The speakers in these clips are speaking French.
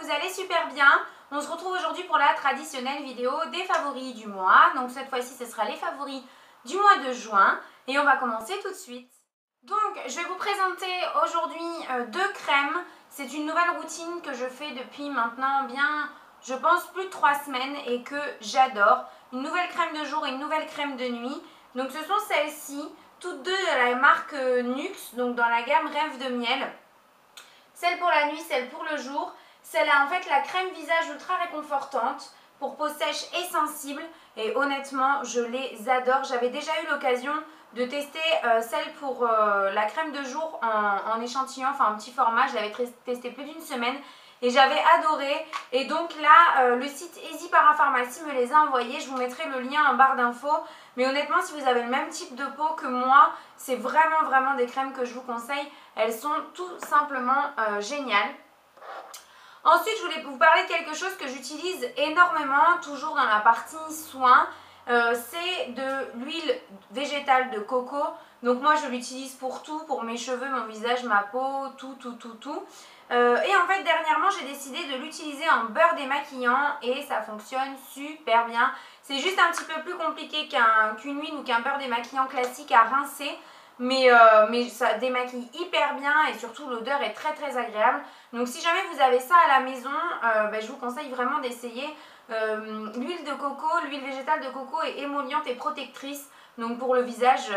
vous allez super bien. On se retrouve aujourd'hui pour la traditionnelle vidéo des favoris du mois. Donc cette fois-ci, ce sera les favoris du mois de juin. Et on va commencer tout de suite. Donc je vais vous présenter aujourd'hui deux crèmes. C'est une nouvelle routine que je fais depuis maintenant bien, je pense, plus de 3 semaines et que j'adore. Une nouvelle crème de jour et une nouvelle crème de nuit. Donc ce sont celles-ci, toutes deux de la marque Nuxe, donc dans la gamme Rêve de Miel. Celle pour la nuit, celle pour le jour. Celle-là, en fait, la crème visage ultra réconfortante pour peau sèche et sensible. Et honnêtement, je les adore. J'avais déjà eu l'occasion de tester celle pour la crème de jour en échantillon, enfin en petit format. Je l'avais testé plus d'une semaine et j'avais adoré. Et donc là, le site Easy Parapharmacie me les a envoyés. Je vous mettrai le lien en barre d'infos. Mais honnêtement, si vous avez le même type de peau que moi, c'est vraiment des crèmes que je vous conseille. Elles sont tout simplement géniales. Ensuite, je voulais vous parler de quelque chose que j'utilise énormément, toujours dans la partie soins. C'est de l'huile végétale de coco. Donc moi, je l'utilise pour tout, pour mes cheveux, mon visage, ma peau, tout. Et en fait, dernièrement, j'ai décidé de l'utiliser en beurre démaquillant et ça fonctionne super bien. C'est juste un petit peu plus compliqué qu'une huile ou qu'un beurre démaquillant classique à rincer. Mais ça démaquille hyper bien et surtout l'odeur est très agréable. Donc si jamais vous avez ça à la maison, je vous conseille vraiment d'essayer. L'huile de coco, l'huile végétale de coco est émolliente et protectrice. Donc pour le visage,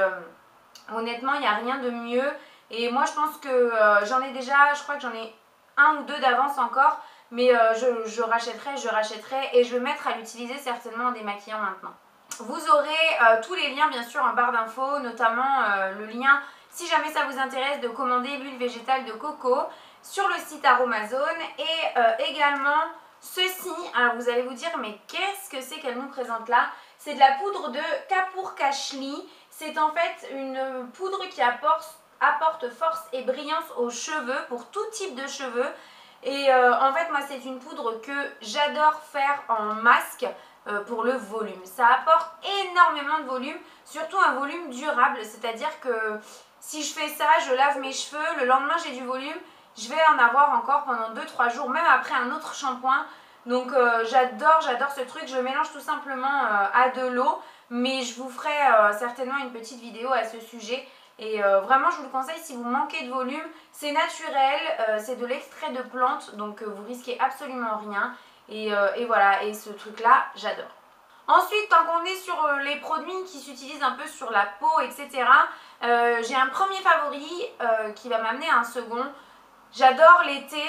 honnêtement, il n'y a rien de mieux. Et moi je pense que j'en ai déjà, je crois que j'en ai un ou deux d'avance encore. Mais je rachèterai et je vais mettre à l'utiliser certainement en démaquillant maintenant. Vous aurez tous les liens bien sûr en barre d'infos, notamment le lien, si jamais ça vous intéresse, de commander l'huile végétale de coco sur le site Aromazone. Et également ceci, alors vous allez vous dire mais qu'est-ce que c'est qu'elle nous présente là? C'est de la poudre de Kapoor Kashli. C'est en fait une poudre qui apporte force et brillance aux cheveux, pour tout type de cheveux. Et en fait moi c'est une poudre que j'adore faire en masque. Pour le volume. Ça apporte énormément de volume, surtout un volume durable, c'est-à-dire que si je fais ça, je lave mes cheveux, le lendemain j'ai du volume, je vais en avoir encore pendant 2-3 jours, même après un autre shampoing. Donc j'adore ce truc. Je mélange tout simplement à de l'eau, mais je vous ferai certainement une petite vidéo à ce sujet. Et vraiment je vous le conseille si vous manquez de volume. C'est naturel, c'est de l'extrait de plante, donc vous risquez absolument rien. Et voilà, et ce truc là j'adore. Ensuite, tant qu'on est sur les produits qui s'utilisent un peu sur la peau, etc., j'ai un premier favori qui va m'amener à un second. J'adore l'été,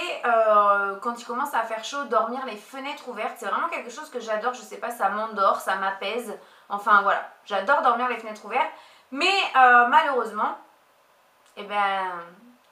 quand il commence à faire chaud, dormir les fenêtres ouvertes. C'est vraiment quelque chose que j'adore, je sais pas, ça m'endort, ça m'apaise. Enfin voilà, j'adore dormir les fenêtres ouvertes. Mais malheureusement, eh ben,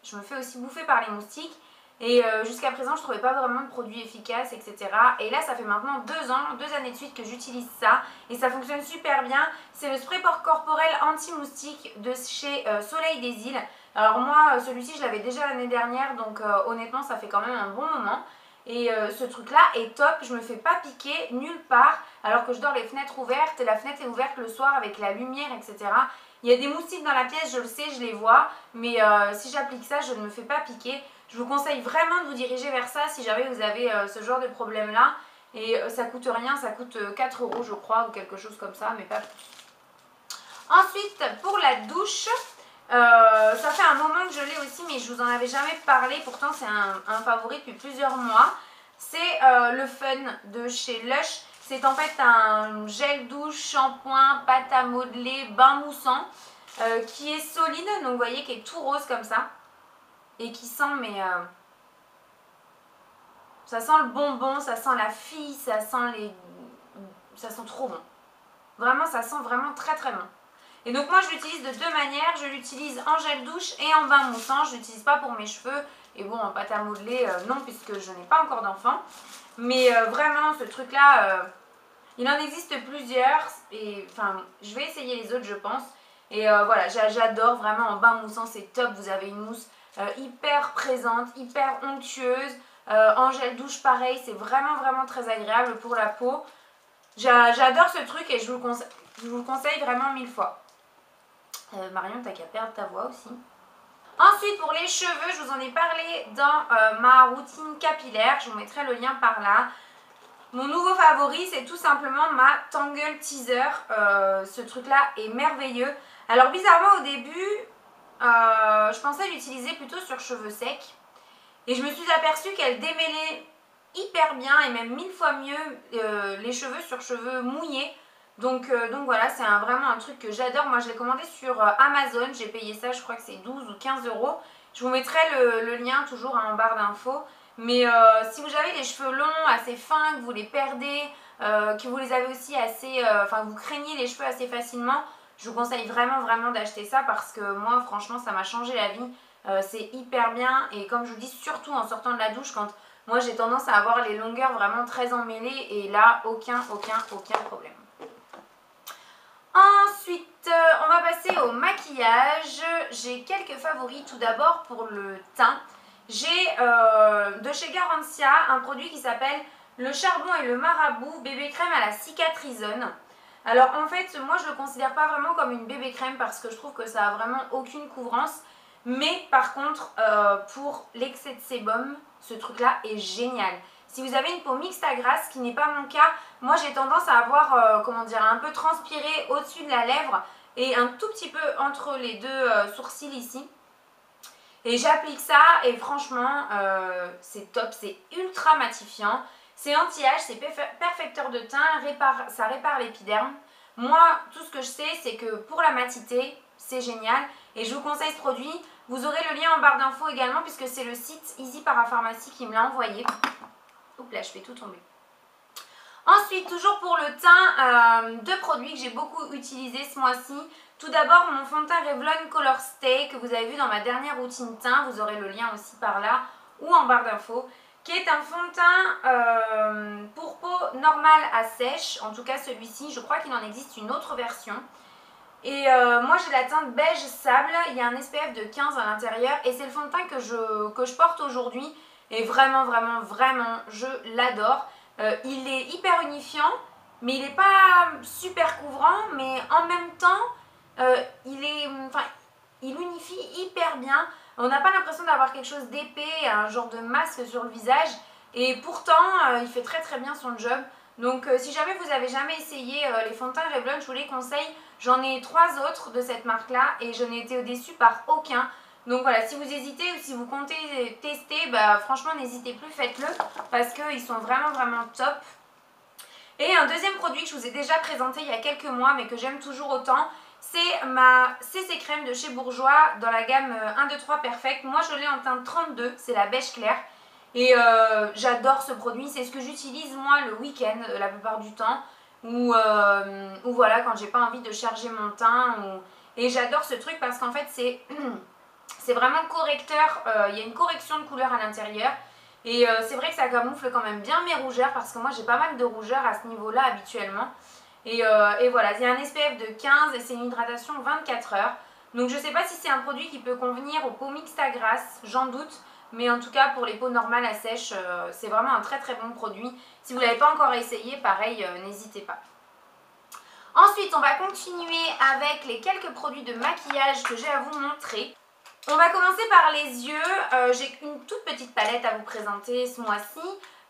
je me fais aussi bouffer par les moustiques. Et jusqu'à présent, je ne trouvais pas vraiment de produits efficaces, etc. Et là, ça fait maintenant 2 années de suite que j'utilise ça. Et ça fonctionne super bien. C'est le spray corporel anti-moustique de chez Soleil des Îles. Alors moi, celui-ci, je l'avais déjà l'année dernière. Donc honnêtement, ça fait quand même un bon moment. Et ce truc-là est top. Je me fais pas piquer nulle part. Alors que je dors les fenêtres ouvertes. Et la fenêtre est ouverte le soir avec la lumière, etc. Il y a des moustiques dans la pièce, je le sais, je les vois. Mais si j'applique ça, je ne me fais pas piquer. Je vous conseille vraiment de vous diriger vers ça si jamais vous avez ce genre de problème là. Et ça coûte rien, ça coûte 4 € je crois ou quelque chose comme ça, mais pas plus. Ensuite, pour la douche, ça fait un moment que je l'ai aussi, mais je vous en avais jamais parlé. Pourtant c'est un favori depuis plusieurs mois. C'est le Fun de chez Lush. C'est en fait un gel douche, shampoing, pâte à modeler, bain moussant qui est solide, donc vous voyez, qui est tout rose comme ça. Et qui sent, mais ça sent le bonbon, ça sent la fille, ça sent trop bon. Vraiment, ça sent vraiment très bon. Et donc moi je l'utilise de 2 manières. Je l'utilise en gel douche et en bain moussant. Je ne l'utilise pas pour mes cheveux. Et bon, en pâte à modeler, non, puisque je n'ai pas encore d'enfant. Mais vraiment, ce truc là, il en existe plusieurs. Et enfin, je vais essayer les autres, je pense. Et voilà, j'adore vraiment en bain moussant, c'est top. Vous avez une mousse hyper présente, hyper onctueuse. En gel douche pareil, c'est vraiment très agréable pour la peau. J'adore ce truc et je vous le conseille vraiment 1000 fois. Marion, t'as qu'à perdre ta voix aussi. Ensuite, pour les cheveux, je vous en ai parlé dans ma routine capillaire. Je vous mettrai le lien par là. Mon nouveau favori, c'est tout simplement ma Tangle Teaser. Ce truc-là est merveilleux. Alors, bizarrement, au début, je pensais l'utiliser plutôt sur cheveux secs. Et je me suis aperçue qu'elle démêlait hyper bien et même 1000 fois mieux les cheveux sur cheveux mouillés. Donc voilà, c'est vraiment un truc que j'adore. Moi, je l'ai commandé sur Amazon. J'ai payé ça, je crois que c'est 12 ou 15 euros. Je vous mettrai le lien toujours en barre d'infos. Mais si vous avez les cheveux longs, assez fins, que vous les perdez, que vous les avez aussi assez... Enfin, vous craignez les cheveux assez facilement, je vous conseille vraiment d'acheter ça parce que moi, franchement, ça m'a changé la vie. C'est hyper bien et comme je vous dis, surtout en sortant de la douche, quand moi j'ai tendance à avoir les longueurs vraiment très emmêlées et là, aucun problème. Ensuite, on va passer au maquillage. J'ai quelques favoris. Tout d'abord pour le teint. J'ai de chez Garancia un produit qui s'appelle le charbon et le marabout bébé crème à la cicatrisonne. Alors en fait, moi je ne le considère pas vraiment comme une bébé crème parce que je trouve que ça a vraiment aucune couvrance. Mais par contre, pour l'excès de sébum, ce truc-là est génial. Si vous avez une peau mixte à grasse, ce qui n'est pas mon cas, moi j'ai tendance à avoir, comment dire, un peu transpiré au-dessus de la lèvre et un tout petit peu entre les deux sourcils ici. Et j'applique ça et franchement, c'est top, c'est ultra matifiant. C'est anti-âge, c'est perfecteur de teint, ça répare l'épiderme. Moi, tout ce que je sais, c'est que pour la matité, c'est génial. Et je vous conseille ce produit. Vous aurez le lien en barre d'infos également puisque c'est le site Easy Parapharmacie qui me l'a envoyé. Oups là, je fais tout tomber. Ensuite, toujours pour le teint, deux produits que j'ai beaucoup utilisés ce mois-ci. Tout d'abord, mon fond de teint Revlon Color Stay que vous avez vu dans ma dernière routine teint. Vous aurez le lien aussi par là ou en barre d'infos. Qui est un fond de teint pour peau normale à sèche. En tout cas, celui-ci, je crois qu'il en existe une autre version. Et moi, j'ai la teinte beige sable. Il y a un SPF de 15 à l'intérieur. Et c'est le fond de teint que je porte aujourd'hui. Et vraiment, je l'adore. Il est hyper unifiant, mais il n'est pas super couvrant, mais en même temps, il unifie hyper bien. On n'a pas l'impression d'avoir quelque chose d'épais, un genre de masque sur le visage, et pourtant, il fait très bien son job. Donc, si jamais vous avez jamais essayé les fonds de teint Revlon, je vous les conseille. J'en ai 3 autres de cette marque-là, et je n'ai été déçue par aucun. Donc voilà, si vous hésitez ou si vous comptez tester, bah, franchement n'hésitez plus, faites-le parce qu'ils sont vraiment top. Et un deuxième produit que je vous ai déjà présenté il y a quelques mois mais que j'aime toujours autant, c'est ma CC Crème de chez Bourjois dans la gamme 1, 2, 3 Perfect. Moi je l'ai en teinte 32, c'est la beige claire. Et j'adore ce produit, c'est ce que j'utilise moi le week-end la plupart du temps. Ou voilà, quand j'ai pas envie de charger mon teint. Et j'adore ce truc parce qu'en fait c'est... C'est vraiment correcteur, il y a une correction de couleur à l'intérieur. Et c'est vrai que ça camoufle quand même bien mes rougeurs parce que moi j'ai pas mal de rougeurs à ce niveau-là habituellement. Et voilà, il y a un SPF de 15 et c'est une hydratation 24 heures. Donc je sais pas si c'est un produit qui peut convenir aux peaux mixtes à grasse, j'en doute. Mais en tout cas pour les peaux normales à sèche, c'est vraiment un très bon produit. Si vous ne l'avez pas encore essayé, pareil, n'hésitez pas. Ensuite, on va continuer avec les quelques produits de maquillage que j'ai à vous montrer. On va commencer par les yeux. J'ai une toute petite palette à vous présenter ce mois-ci.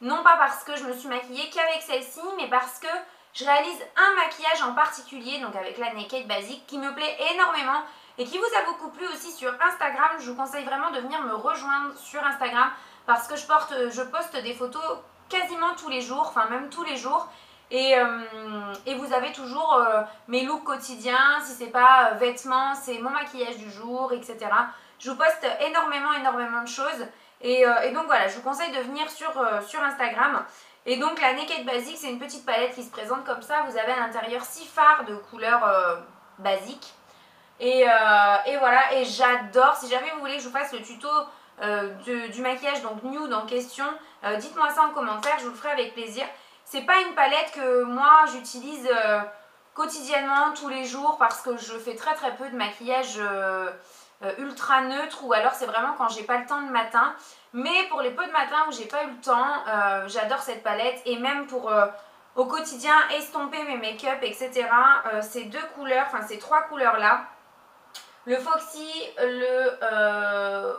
Non pas parce que je me suis maquillée qu'avec celle-ci, mais parce que je réalise un maquillage en particulier, donc avec la Naked Basic, qui me plaît énormément et qui vous a beaucoup plu aussi sur Instagram. Je vous conseille vraiment de venir me rejoindre sur Instagram parce que je poste des photos quasiment tous les jours, enfin même tous les jours. Et vous avez toujours mes looks quotidiens, si c'est pas vêtements, c'est mon maquillage du jour, etc. Je vous poste énormément de choses. Et donc voilà, je vous conseille de venir sur Instagram. Et donc la Naked Basic, c'est une petite palette qui se présente comme ça. Vous avez à l'intérieur 6 fards de couleurs basiques. Et voilà, et j'adore. Si jamais vous voulez que je vous fasse le tuto du maquillage, donc nude en question, dites-moi ça en commentaire, je vous le ferai avec plaisir. C'est pas une palette que moi j'utilise quotidiennement, tous les jours, parce que je fais très peu de maquillage ultra neutre, ou alors c'est vraiment quand j'ai pas le temps le matin. Mais pour les peu de matin où j'ai pas eu le temps, j'adore cette palette. Et même pour au quotidien estomper mes make-up, etc. Ces 2 couleurs, enfin ces 3 couleurs là, le Foxy, le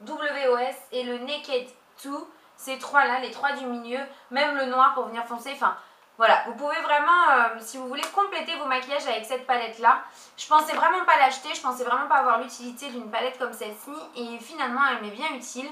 WOS et le Naked 2. Ces trois là, les trois du milieu, même le noir pour venir foncer, enfin voilà, vous pouvez vraiment, si vous voulez compléter vos maquillages avec cette palette là. Je pensais vraiment pas l'acheter, je pensais vraiment pas avoir l'utilité d'une palette comme celle-ci et finalement elle m'est bien utile.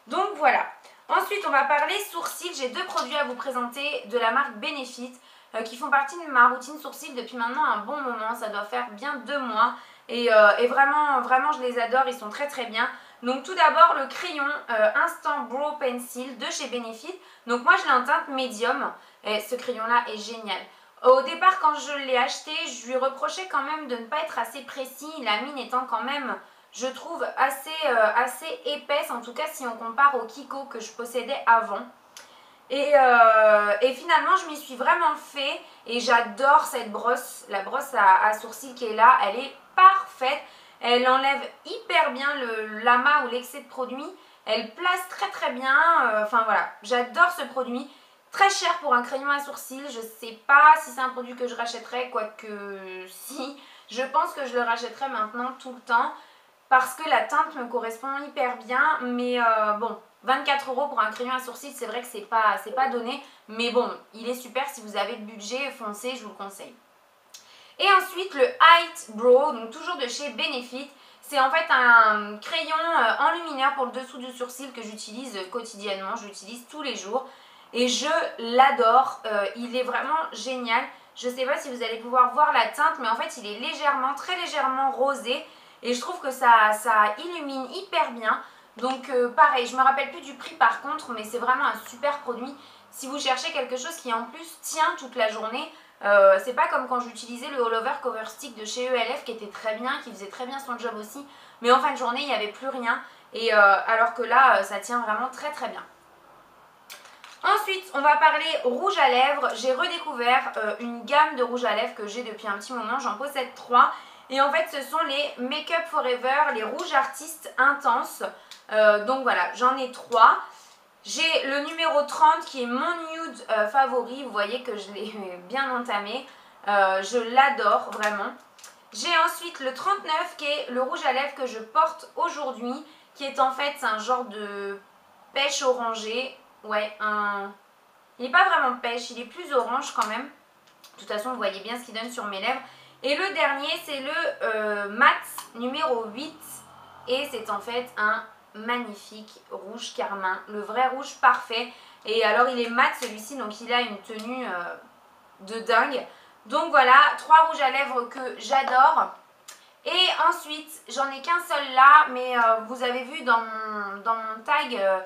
Donc voilà. Ensuite on va parler sourcils, j'ai deux produits à vous présenter de la marque Benefit qui font partie de ma routine sourcils depuis maintenant un bon moment, ça doit faire bien 2 mois et vraiment je les adore, ils sont très très bien. Donc tout d'abord le crayon Instant Brow Pencil de chez Benefit. Donc moi je l'ai en teinte médium et ce crayon là est génial. Au départ quand je l'ai acheté je lui reprochais quand même de ne pas être assez précis, la mine étant quand même je trouve assez épaisse, en tout cas si on compare au Kiko que je possédais avant. Et finalement je m'y suis vraiment fait et j'adore cette brosse, la brosse à sourcils qui est là, elle est parfaite. Elle enlève hyper bien l'amas ou l'excès de produit. Elle place très très bien. Enfin voilà, j'adore ce produit. Très cher pour un crayon à sourcils. Je sais pas si c'est un produit que je rachèterais, quoique si. Je pense que je le rachèterai maintenant tout le temps. Parce que la teinte me correspond hyper bien. Mais bon, 24 € pour un crayon à sourcils, c'est vrai que c'est pas donné. Mais bon, il est super si vous avez le budget, foncez, je vous le conseille. Et ensuite le Height Brow, donc toujours de chez Benefit. C'est en fait un crayon enlumineur pour le dessous du sourcil que j'utilise quotidiennement, je l'utilise tous les jours. Et je l'adore, il est vraiment génial. Je ne sais pas si vous allez pouvoir voir la teinte, mais en fait il est légèrement, très légèrement rosé. Et je trouve que ça illumine hyper bien. Donc pareil, je ne me rappelle plus du prix par contre, mais c'est vraiment un super produit. Si vous cherchez quelque chose qui en plus tient toute la journée, c'est pas comme quand j'utilisais le All Over Cover Stick de chez ELF qui était très bien, qui faisait très bien son job aussi, mais en fin de journée il n'y avait plus rien et alors que là ça tient vraiment très très bien. Ensuite on va parler rouge à lèvres. J'ai redécouvert une gamme de rouge à lèvres que j'ai depuis un petit moment, j'en possède 3 et en fait ce sont les Make Up Forever, les rouges artistes intenses. Donc voilà, j'en ai 3. J'ai le numéro 30 qui est mon nude favori, vous voyez que je l'ai bien entamé, je l'adore vraiment. J'ai ensuite le 39 qui est le rouge à lèvres que je porte aujourd'hui, qui est en fait un genre de pêche orangé, ouais, il n'est pas vraiment pêche, il est plus orange quand même. De toute façon vous voyez bien ce qu'il donne sur mes lèvres. Et le dernier c'est le mat numéro 8 et c'est en fait un magnifique rouge carmin, le vrai rouge parfait. Et alors il est mat celui-ci, donc il a une tenue de dingue. Donc voilà, 3 rouges à lèvres que j'adore. Et ensuite, j'en ai qu'un seul là, mais vous avez vu dans mon tag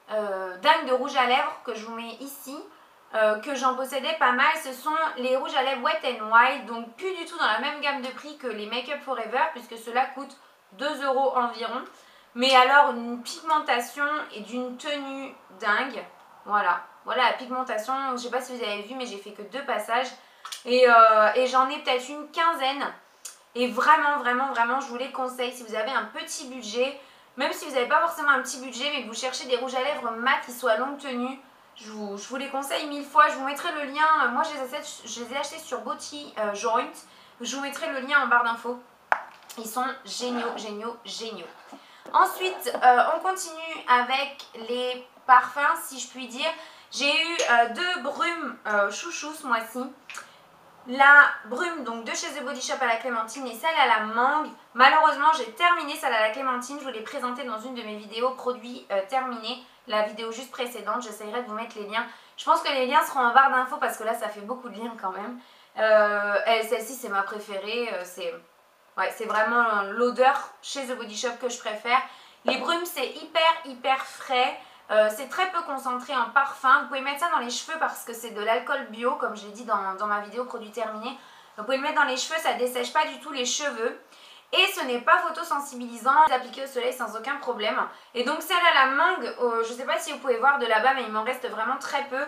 dingue de rouge à lèvres que je vous mets ici, que j'en possédais pas mal. Ce sont les rouges à lèvres Wet n Wild, donc plus du tout dans la même gamme de prix que les Make Up Forever, puisque cela coûte 2 € environ. Mais alors une pigmentation et d'une tenue dingue. Voilà, voilà la pigmentation. Je ne sais pas si vous avez vu, mais j'ai fait que 2 passages. Et j'en ai peut-être une quinzaine. Et vraiment, vraiment, vraiment, je vous les conseille si vous avez un petit budget. Même si vous n'avez pas forcément un petit budget, mais que vous cherchez des rouges à lèvres mat qui soient longue tenue, je vous les conseille 1000 fois. Je vous mettrai le lien. Moi, je les ai achetés sur Beauty Joint. Je vous mettrai le lien en barre d'infos. Ils sont géniaux, géniaux, géniaux. Ensuite, on continue avec les parfums, si je puis dire. J'ai eu 2 brumes chouchou ce mois-ci. La brume donc de chez The Body Shop à la clémentine et celle à la mangue. Malheureusement, j'ai terminé celle à la clémentine. Je vous l'ai présentée dans une de mes vidéos produits terminés. La vidéo juste précédente, j'essaierai de vous mettre les liens. Je pense que les liens seront en barre d'infos parce que là, ça fait beaucoup de liens quand même. Celle-ci, c'est ma préférée. C'est vraiment l'odeur chez The Body Shop que je préfère. Les brumes, c'est hyper frais. C'est très peu concentré en parfum. Vous pouvez mettre ça dans les cheveux parce que c'est de l'alcool bio, comme je l'ai dit dans ma vidéo produit terminé. Vous pouvez le mettre dans les cheveux, ça ne dessèche pas du tout les cheveux. Et ce n'est pas photosensibilisant, vous appliquez au soleil sans aucun problème. Et donc celle à la mangue, je ne sais pas si vous pouvez voir de là-bas, mais il m'en reste vraiment très peu.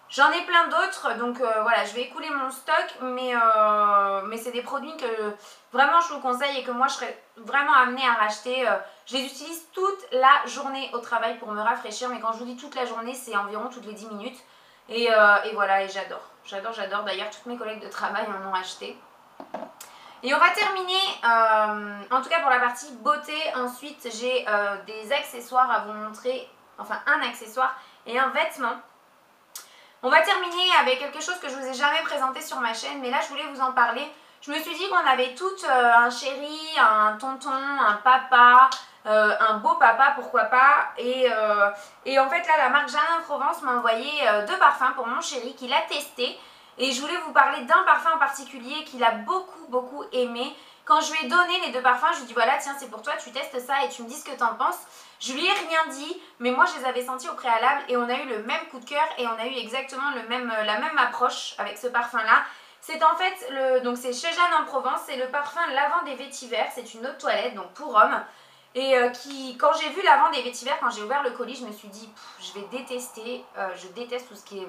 J'en ai plein d'autres, donc voilà, je vais écouler mon stock, mais c'est des produits que vraiment je vous conseille et que moi je serais vraiment amenée à racheter. Je les utilise toute la journée au travail pour me rafraîchir, mais quand je vous dis toute la journée, c'est environ toutes les 10 minutes. Et voilà, et j'adore. J'adore. D'ailleurs, toutes mes collègues de travail en ont acheté. Et on va terminer, en tout cas pour la partie beauté. Ensuite, j'ai des accessoires à vous montrer, enfin un accessoire et un vêtement. On va terminer avec quelque chose que je vous ai jamais présenté sur ma chaîne, mais là je voulais vous en parler. Je me suis dit qu'on avait toutes un chéri, un tonton, un papa, un beau papa, pourquoi pas. Et en fait là, la marque Jardin de Provence m'a envoyé 2 parfums pour mon chéri qu'il a testé. Et je voulais vous parler d'un parfum en particulier qu'il a beaucoup aimé. Quand je lui ai donné les 2 parfums, je lui ai dit voilà, tiens, c'est pour toi, tu testes ça et tu me dis ce que t'en penses. Je lui ai rien dit, mais moi je les avais sentis au préalable et on a eu le même coup de cœur et on a eu exactement la même approche avec ce parfum là. C'est en fait, donc c'est chez Jeanne en Provence, c'est le parfum Lavande et Vétiver, c'est une eau de toilette, donc pour homme. Et quand j'ai vu Lavande et Vétiver, quand j'ai ouvert le colis, je me suis dit, je vais détester, je déteste tout ce qui est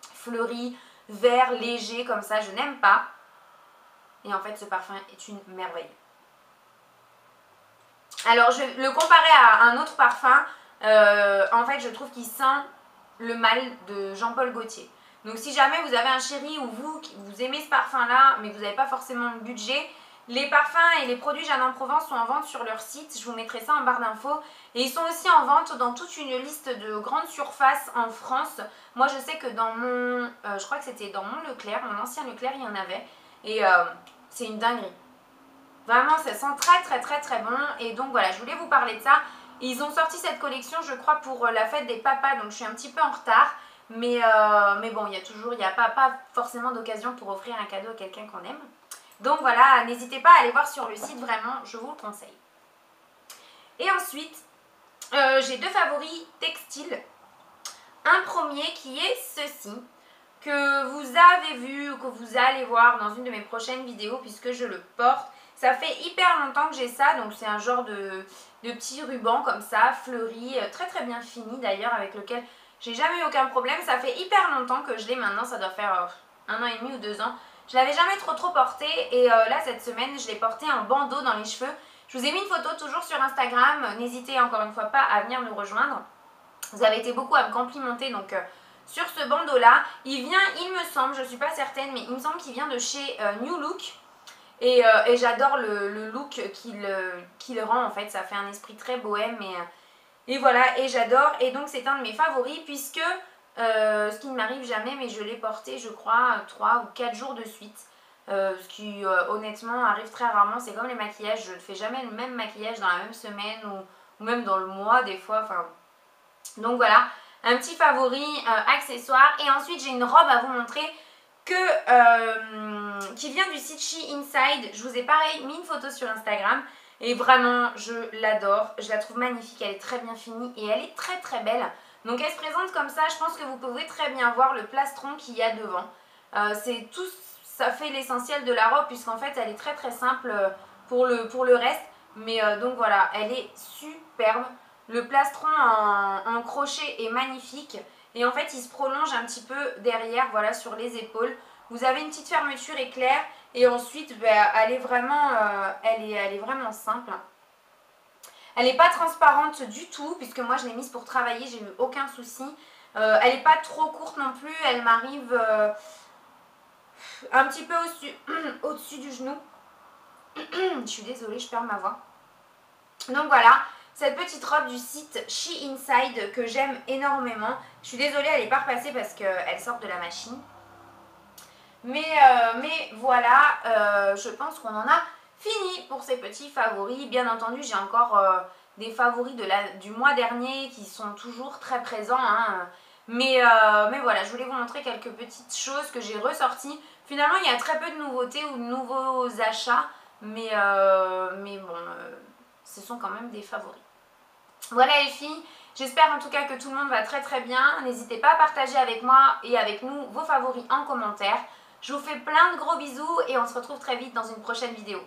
fleuri, vert, léger comme ça, je n'aime pas. Et en fait ce parfum est une merveille. Alors je vais le comparer à un autre parfum, en fait je trouve qu'il sent le mal de Jean-Paul Gaultier. Donc si jamais vous avez un chéri ou vous aimez ce parfum là mais vous n'avez pas forcément le budget, les parfums et les produits Jeanne en Provence sont en vente sur leur site, je vous mettrai ça en barre d'infos. Et ils sont aussi en vente dans toute une liste de grandes surfaces en France. Moi je sais que dans mon, je crois que c'était dans mon Leclerc, mon ancien Leclerc il y en avait. Et c'est une dinguerie. Vraiment ça sent très bon. Et donc voilà, je voulais vous parler de ça. Ils ont sorti cette collection je crois pour la fête des papas, donc je suis un petit peu en retard. Mais bon, il n'y a pas forcément d'occasion pour offrir un cadeau à quelqu'un qu'on aime. Donc voilà, n'hésitez pas à aller voir sur le site, vraiment, je vous le conseille. Et ensuite, j'ai 2 favoris textiles. Un premier qui est ceci, que vous avez vu ou que vous allez voir dans une de mes prochaines vidéos puisque je le porte. Ça fait hyper longtemps que j'ai ça, donc c'est un genre de petit ruban comme ça, fleuri, très bien fini d'ailleurs, avec lequel j'ai jamais eu aucun problème. Ça fait hyper longtemps que je l'ai maintenant, ça doit faire 1 an et demi ou 2 ans. Je l'avais jamais trop porté et là cette semaine je l'ai porté en bandeau dans les cheveux. Je vous ai mis une photo toujours sur Instagram, n'hésitez encore une fois pas à venir nous rejoindre. Vous avez été beaucoup à me complimenter donc sur ce bandeau là. Il vient, il me semble, je ne suis pas certaine, mais il me semble qu'il vient de chez New Look. Et j'adore le look qu'il rend en fait, ça fait un esprit très bohème et voilà, et j'adore. Et donc c'est un de mes favoris puisque, ce qui ne m'arrive jamais, mais je l'ai porté je crois 3 ou 4 jours de suite. Ce qui honnêtement arrive très rarement, c'est comme les maquillages, je ne fais jamais le même maquillage dans la même semaine ou même dans le mois des fois. Enfin, donc voilà, un petit favori accessoire. Et ensuite j'ai une robe à vous montrer qui vient du site She Inside. Je vous ai pareil mis une photo sur Instagram et vraiment je l'adore, je la trouve magnifique, elle est très bien finie et elle est très belle. Donc elle se présente comme ça, je pense que vous pouvez très bien voir le plastron qu'il y a devant. C'est tout, ça fait l'essentiel de la robe puisqu'en fait elle est très simple pour le reste. Mais donc voilà, elle est superbe. Le plastron en crochet est magnifique. Et en fait, il se prolonge un petit peu derrière, voilà, sur les épaules. Vous avez une petite fermeture éclair. Et ensuite, elle est vraiment simple. Elle n'est pas transparente du tout, puisque moi, je l'ai mise pour travailler, j'ai eu aucun souci. Elle n'est pas trop courte non plus. Elle m'arrive un petit peu au-dessus du genou. Je suis désolée, je perds ma voix. Donc voilà. Cette petite robe du site She Inside que j'aime énormément. Je suis désolée, elle n'est pas repassée parce qu'elle sort de la machine. Mais voilà, je pense qu'on en a fini pour ces petits favoris. Bien entendu, j'ai encore des favoris du mois dernier qui sont toujours très présents. Hein. Mais voilà, je voulais vous montrer quelques petites choses que j'ai ressorties. Finalement, il y a très peu de nouveautés ou de nouveaux achats. Mais bon, ce sont quand même des favoris. Voilà les filles, j'espère en tout cas que tout le monde va très bien. N'hésitez pas à partager avec moi et avec nous vos favoris en commentaire. Je vous fais plein de gros bisous et on se retrouve très vite dans une prochaine vidéo.